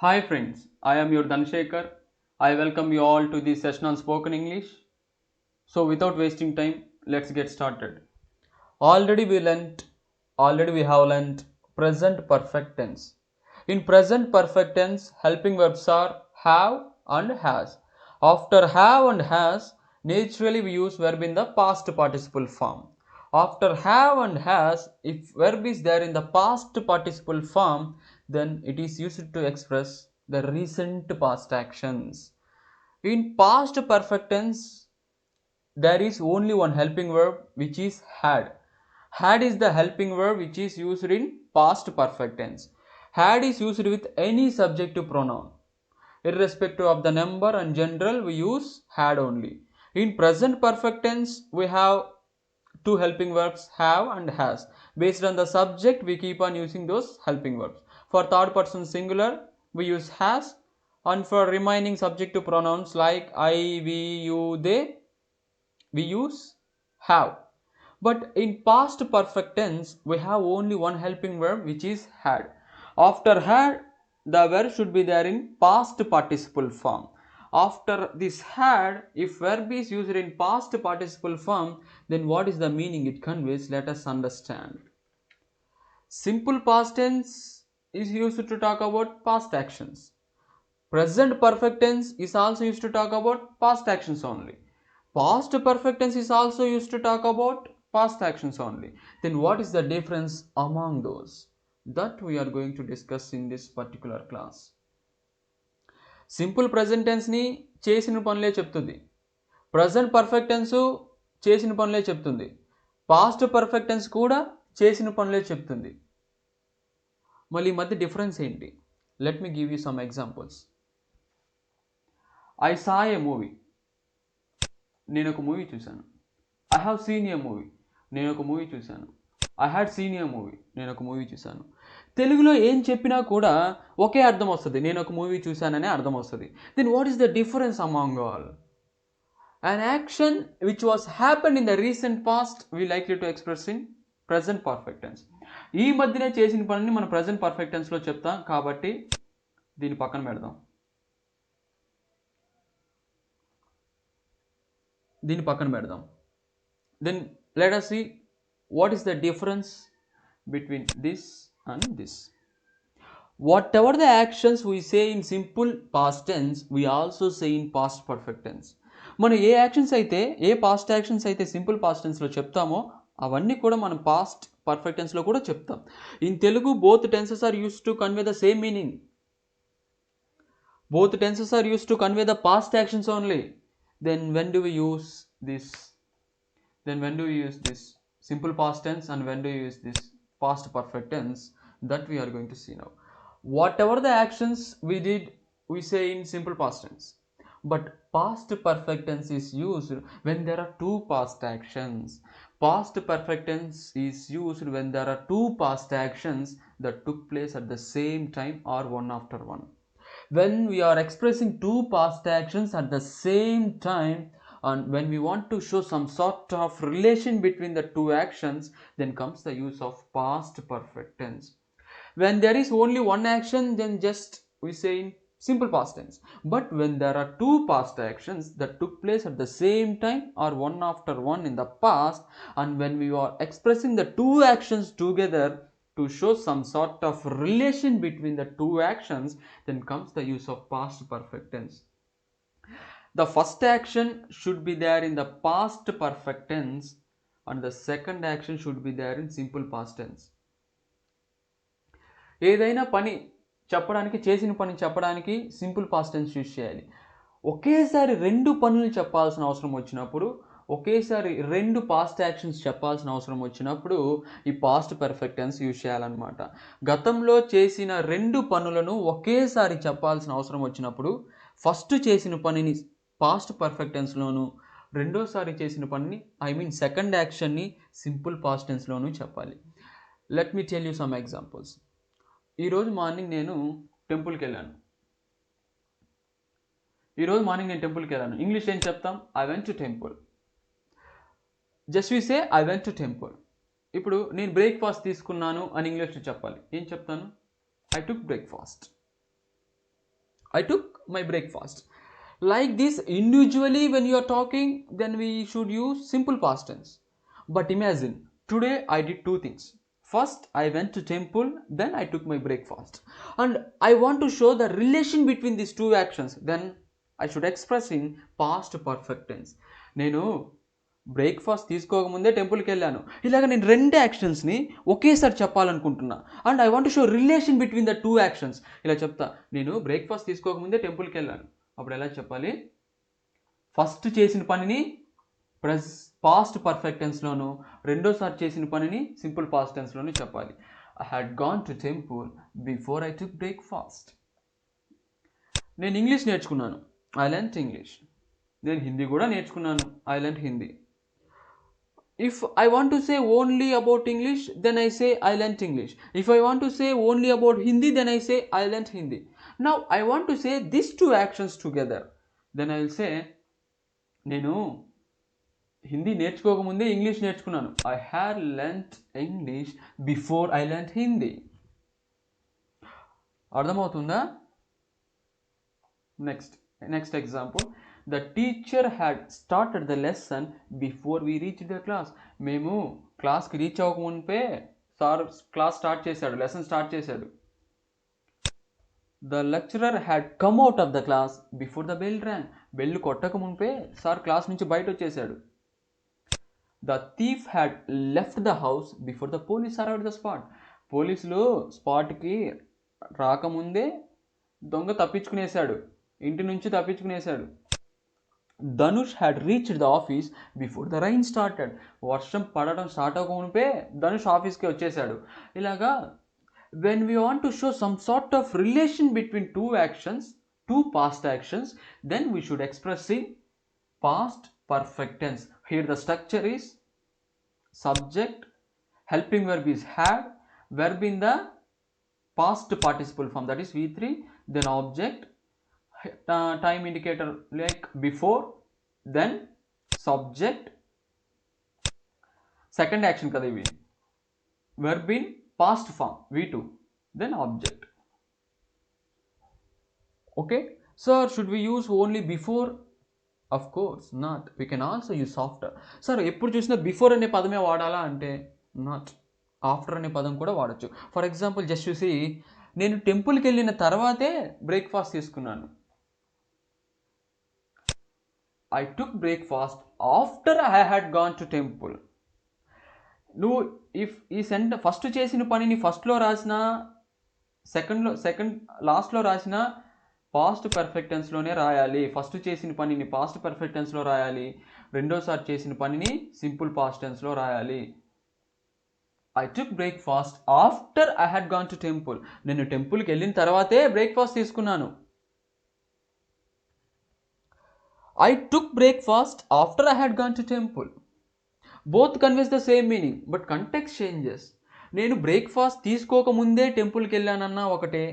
Hi friends, I am your Dhanshekar. I welcome you all to this session on spoken English. So without wasting time, let's get started. Already we learnt, already we have learnt present perfect tense. In present perfect tense, helping verbs are have and has. After have and has, naturally we use verb in the past participle form. After have and has, if verb is there in the past participle form, then it is used to express the recent past actions. In past perfect tense, there is only one helping verb which is had. Had is the helping verb which is used in past perfect tense. Had is used with any subjective pronoun. Irrespective of the number and general, we use had only. In present perfect tense, we have two helping verbs have and has. Based on the subject, we keep on using those helping verbs. For third person singular, we use has, and for remaining subjective pronouns like I, we, you, they, we use have. But in past perfect tense, we have only one helping verb which is had. After had, the verb should be there in past participle form. After this had, if verb is used in past participle form, then what is the meaning it conveys? Let us understand. Simple past tense is used to talk about past actions. Present perfect tense is also used to talk about past actions only. Past perfect tense is also used to talk about past actions only. Then what is the difference among those? That we are going to discuss in this particular class. Simple present టెన్స్ని చేసిన పనులే చెప్తుంది. Present perfect tense చేసిన పనులే చెప్తుంది. Past perfect tense కూడా చేసిన పనులే చెప్తుంది. మళ్ళీ ఈ మధ్య డిఫరెన్స్ ఏంటి? Let me give you some examples. I saw A movie, నేను ఒక మూవీ చూశాను. I have seen a movie, నేను ఒక మూవీ చూశాను. I had seen a movie, నేను ఒక మూవీ చూశాను. తెలుగులో ఏం చెప్పినా కూడా ఒకే అర్థం వస్తుంది, నేను ఒక మూవీ చూశాననే అర్థం వస్తుంది. Then what is the difference among all? An action which was happened in the recent past we likely to express in present perfect tense. ఈ మధ్యనే చేసిన పనిని మనం present perfect tense లో చెప్తాం కాబట్టి దీన్ని పక్కన పెడదాం. Then let us see what is the difference between this and this. Whatever the actions we say in simple past tense, we also say in past perfect tense. మనం ఏ actions అయితే, ఏ పాస్ట్ యాక్షన్స్ అయితే simple past టెన్స్లో చెప్తామో అవన్నీ కూడా మనం పాస్ట్ పర్ఫెక్ట్ టెన్స్లో కూడా చెప్తాం. In Telugu both tenses are use to convey the same meaning. Both tenses are used to convey the past actions only. Then when do we use this? Simple past tense, and when do we use this past perfect tense? That we are going to see now. Whatever the actions we did, we say in simple past tense. But past perfect tense is used when there are two past actions. Past perfect tense is used when there are two past actions that took place at the same time or one after one. When we are expressing two past actions at the same time, and when we want to show some sort of relation between the two actions, then comes the use of past perfect tense. When there is only one action, then just we say in simple past tense. But when there are two past actions that took place at the same time or one after one in the past, and when we are expressing the two actions together to show some sort of relation between the two actions, then comes the use of past perfect tense. The first action should be there in the past perfect tense, and the second action should be there in simple past tense. ఏదైనా పని చెప్పడానికి, చేసిన పని చెప్పడానికి simple past tense use చేయాలి. ఒకేసారి రెండు పనులు చెప్పాల్సిన అవసరం వచ్చినప్పుడు, ఒకేసారి రెండు పాస్ట్ యాక్షన్స్ చెప్పాల్సిన అవసరం వచ్చినప్పుడు ఈ పాస్ట్ పర్ఫెక్ట్ టెన్స్ యూజ్ చేయాలన్నమాట. గతంలో చేసిన రెండు పనులను ఒకేసారి చెప్పాల్సిన అవసరం వచ్చినప్పుడు ఫస్ట్ చేసిన పనిని పాస్ట్ పర్ఫెక్ట్ టెన్స్లోను, రెండోసారి చేసిన పనిని సెకండ్ యాక్షన్ని సింపుల్ పాస్ట్ టెన్స్లోనూ చెప్పాలి. Let me tell you some examples. ఈరోజు మార్నింగ్ నేను టెంపుల్కి వెళ్ళాను. ఇంగ్లీష్ ఏం చెప్తాం? I went to temple. Just we say I went to temple. ఇప్పుడు నేను బ్రేక్ఫాస్ట్ తీసుకున్నాను అని ఇంగ్లీష్లో చెప్పాలి. ఏం చెప్తాను? I took breakfast. I took my breakfast. Like this, individually when you are talking, then we should use simple past tense. But imagine, today I did two things. First, I went to temple, then I took my breakfast. And I want to show the relation between these two actions. Then I should express in past perfect tense. నేను breakfast తీసుకోకముందే టెంపుల్కి వెళ్ళాను. ఇలాగ నేను రెండు యాక్షన్స్ని ఒకేసారి చెప్పాలనుకుంటున్నా. And I want to show relation between the two actions. ఇలా చెప్తా, నేను బ్రేక్ఫాస్ట్ తీసుకోకముందే టెంపుల్కి వెళ్ళాను. అప్పుడు ఎలా చెప్పాలి? ఫస్ట్ చేసిన పనిని పాస్ట్ పర్ఫెక్ట్ టెన్స్లోను, రెండోసారి చేసిన పనిని సింపుల్ పాస్ట్ టెన్స్లోను చెప్పాలి. I had gone to temple before I took breakfast. నేను ఇంగ్లీష్ నేర్చుకున్నాను. I learned English. నేను హిందీ కూడా నేర్చుకున్నాను. I learned Hindi. If I want to say only about English, then I say I learnt English. If I want to say only about Hindi, then I say I learnt Hindi. Now I want to say these two actions together. Then I will say, నేను Hindi నేర్చుకోకముందే English నేర్చుకున్నాను. I had learnt English before I learnt Hindi. అర్థమవుతుందా? Next example. The teacher had started the lesson before we reached the class. మేము క్లాస్కి reach అవ్వకముందే sir class start చేశాడు, lesson start చేశాడు. The lecturer had come out of the class before the bell rang. Bell కొట్టకముందే sir class నుంచి బయట వచ్చేసాడు. The thief had left the house before the police arrived at the spot. పోలీసులు స్పాట్కి రాకముందే దొంగ తప్పించుకునేశాడు, ఇంటి నుంచి తప్పించుకునేశాడు. Dhanush had reached the office before the rain started. వర్షం పడడం స్టార్ట్ అవ్వకముందే ధనుష్ ఆఫీస్కి వచ్చేసాడు. ఇలాగా when we want to show some sort of relation between two actions, two past actions, then we should express in past perfect tense. Here the structure is subject, helping verb is had, verb in the past participle form, that is V3, then object, time indicator like before, then subject, second action kada ivi, verb in past form V2, then object. Okay, sir, should we use only before? Of course not. We can also use after. Sir, ఎప్పుడు చూసినా before అనే పదమే వాడాలా అంటే not, after అనే పదం కూడా వాడచ్చు. ఫర్ ఎగ్జాంపుల్ జస్ట్ చూసి, నేను టెంపుల్కి వెళ్ళిన తర్వాతే బ్రేక్ఫాస్ట్ తీసుకున్నాను. I took breakfast after I had gone to temple. నువ్వు ఇఫ్ ఈ ఫస్ట్ చేసిన పనిని ఫస్ట్లో రాసినా, సెకండ్ లాస్ట్లో రాసినా పాస్ట్ పర్ఫెక్ట్ టెన్స్లోనే రాయాలి. ఫస్ట్ చేసిన పనిని పాస్ట్ పర్ఫెక్ట్ టెన్స్లో రాయాలి, రెండోసారి చేసిన పనిని సింపుల్ పాస్ట్ టెన్స్లో రాయాలి. I took breakfast after I had gone to temple. నేను టెంపుల్కి వెళ్ళిన తర్వాతే బ్రేక్ఫాస్ట్ తీసుకున్నాను. I took breakfast after I had gone to temple. Both conveys the same meaning, but context changes. నేను బ్రేక్ఫాస్ట్ తీసుకోకముందే టెంపుల్కి వెళ్ళానన్నా ఒకటే,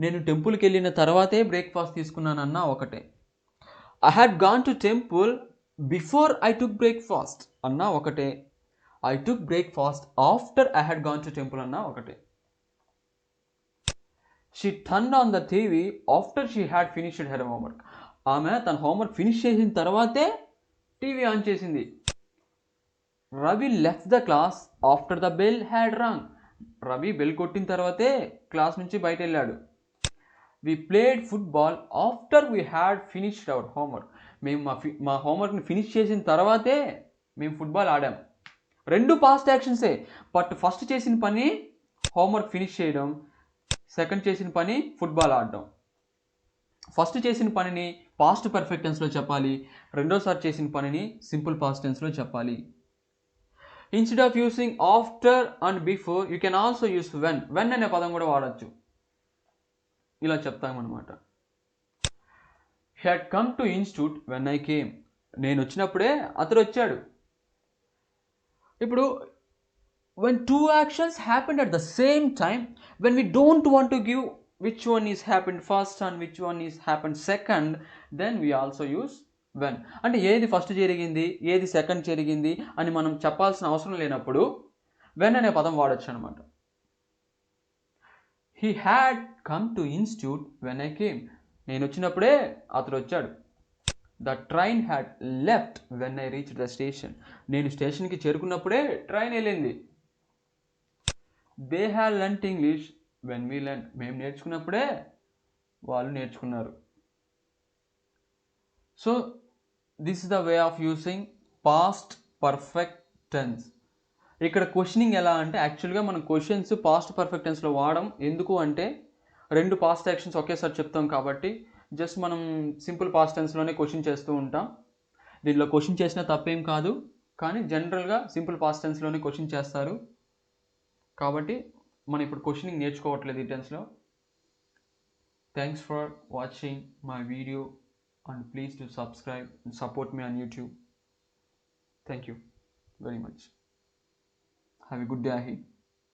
నేను టెంపుల్కి వెళ్ళిన తర్వాతే బ్రేక్ఫాస్ట్ తీసుకున్నానన్నా ఒకటే. I had gone to temple before I took breakfast అన్నా ఒకటే. I took breakfast after I had gone to temple అన్నా ఒకటే. She turned on the TV after she had finished her homework. ఆమె తన హోంవర్క్ ఫినిష్ చేసిన తర్వాతే TV on చేసింది. Ravi left the class after the bell had rang. Ravi bell కొట్టిన తర్వాతే class నుంచి బయట వెళ్ళాడు. We played football after we had finished our homework. మేము మా హోంవర్క్ని ఫినిష్ చేసిన తర్వాతే మేము ఫుట్బాల్ ఆడాం. రెండు పాస్ట్ యాక్షన్సే, బట్ ఫస్ట్ చేసిన పని హోంవర్క్ ఫినిష్ చేయడం, సెకండ్ చేసిన పని ఫుట్బాల్ ఆడడం. ఫస్ట్ చేసిన పనిని పాస్ట్ పర్ఫెక్ట్ టెన్స్లో చెప్పాలి, రెండోసారి చేసిన పనిని సింపుల్ పాస్ట్ టెన్స్లో చెప్పాలి. Instead of using after and before you can also use when. When అనే పదం కూడా వాడచ్చు. ఇలా చెప్తామన్నమాట. He had come to institute when I came. నేను వచ్చినప్పుడే అతడు వచ్చాడు. ఇప్పుడు when two actions happened at the same time, when we don't want to give which one is happened first and which one is happened second, then we also use when. అంటే ఏది first జరిగింది, ఏది second జరిగింది అని మనం చెప్పాల్సిన అవసరం లేనప్పుడు when అనే పదం వాడచ్చు అనమాట. He had come to institute when I came. నేను వచ్చినప్పుడే అతడు వచ్చాడు. The train had left when I reach the station. నేను స్టేషన్కి చేరుకున్నప్పుడే ట్రైన్ వెళ్ళింది. They had learnt English when we learn. మేము నేర్చుకున్నప్పుడే వాళ్ళు నేర్చుకున్నారు. So this is the way of using past perfect tense. ఇక్కడ క్వశ్చనింగ్ ఎలా అంటే యాక్చువల్గా మనం క్వశ్చన్స్ పాస్ట్ పర్ఫెక్ట్ టెన్స్లో వాడడం. ఎందుకు అంటే రెండు పాస్ట్ యాక్షన్స్ ఒకేసారి చెప్తాం కాబట్టి జస్ట్ మనం సింపుల్ పాస్ట్ టెన్స్లోనే క్వశ్చన్ చేస్తూ ఉంటాం. దీనిలో క్వశ్చన్ చేసినా తప్పేం కాదు, కానీ జనరల్గా సింపుల్ పాస్ట్ టెన్స్లోనే క్వశ్చన్ చేస్తారు కాబట్టి మనం ఇప్పుడు క్వశ్చనింగ్ నేర్చుకోవట్లేదు ఈ టెన్స్లో. Thanks for watching my video and please to subscribe and support me on YouTube. Thank you very much. Have a good day ahead.